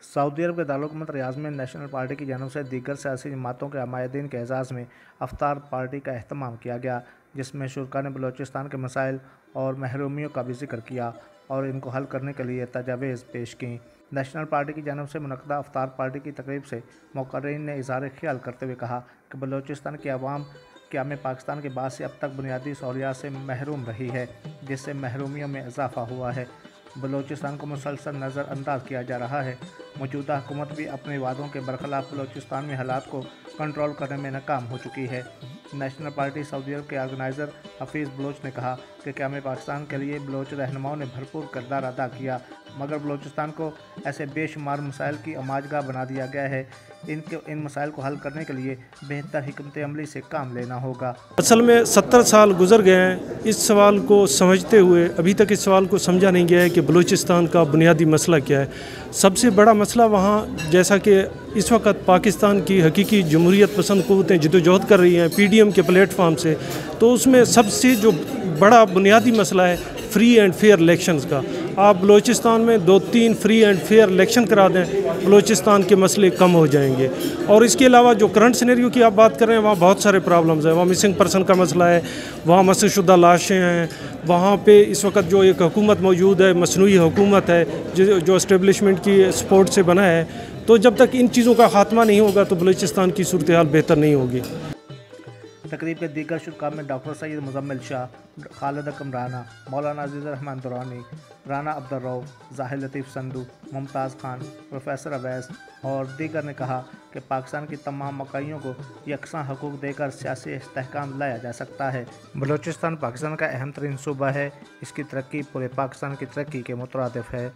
Saudi अरब के दारुल रियाज में national party की जानिब से दीगर सियासी जमातों के हमायतीन के एजाज़ में अफ्तार पार्टी का अहतमाम किया गया, जिसमें शुरका ने बलूचिस्तान के मसाइल और महरूमियों का भी जिक्र किया और इनको हल करने के लिए तजावीज़ पेश की। नेशनल पार्टी की जानिब से मुनक़दा अफ्तार पार्टी की तकरीब से मुक़र्रीन ने इज़हार ख़्याल करते हुए कहा कि बलूचिस्तान की आवाम क़याम पाकिस्तान के बाद से अब तक बुनियादी सहूलियात से महरूम रही है, जिससे महरूमियों में इजाफ़ा हुआ है। बलूचिस्तान को मुसलसल नज़रअंदाज किया जा रहा है। मौजूदा हुकूमत भी अपने वादों के बरखिलाफ बलूचिस्तान में हालात को कंट्रोल करने में नाकाम हो चुकी है। नेशनल पार्टी सऊदी अरब के ऑर्गेनाइज़र हफीज़ बलोच ने कहा कि क़याम पाकिस्तान के लिए बलोच रहनुमाओं ने भरपूर किरदार अदा किया, मगर बलूचिस्तान को ऐसे बेशुमार मसाइल की अमाजगाह बना दिया गया है। इन मसाइल को हल करने के लिए बेहतर हिकमत अमली से काम लेना होगा। असल में 70 साल गुजर गए हैं इस सवाल को समझते हुए, अभी तक इस सवाल को समझा नहीं गया है कि बलूचिस्तान का बुनियादी मसला क्या है। सबसे बड़ा मसला वहाँ, जैसा कि इस वक्त पाकिस्तान की हकीकी जमहूरियत पसंद क़ुव्वतें जदोजहद कर रही हैं PDM के प्लेटफार्म से, तो उसमें सबसे जो बड़ा बुनियादी मसला है फ्री एंड फेयर इलेक्शंस का। आप बलूचिस्तान में 2-3 फ्री एंड फेयर इलेक्शन करा दें, बलूचिस्तान के मसले कम हो जाएंगे। और इसके अलावा जो करंट सिनेरियो की आप बात कर रहे हैं, वहाँ बहुत सारे प्रॉब्लम्स हैं। वहाँ मिसिंग पर्सन का मसला है, वहाँ मसशुदा लाशें हैं, वहाँ पे इस वक्त जो एक हुकूमत मौजूद है, मसनूई हुकूमत है जो इस्टेब्लिशमेंट की सपोर्ट से बना है। तो जब तक इन चीज़ों का खात्मा नहीं होगा तो बलूचिस्तान की सूरत हाल बेहतर नहीं होगी। तकरीब के दीगर शुरका में डॉक्टर सैयद मुजम्मिल शाह, खालिद अकरम राना, मौलाना अजीज़ रहमान दुरानी, राना अब्दुल रऊफ, ज़ाहिर लतीफ़ संधू, मुमताज़ खान, प्रोफेसर अवैस और दीगर ने कहा कि पाकिस्तान की तमाम मकाइयों को यकसां हकूक़ देकर सियासी इस्तेहकाम लाया जा सकता है। बलूचिस्तान पाकिस्तान का अहम तरीन सूबा है। इसकी तरक्की पूरे पाकिस्तान की तरक्की के मुतरादिफ है।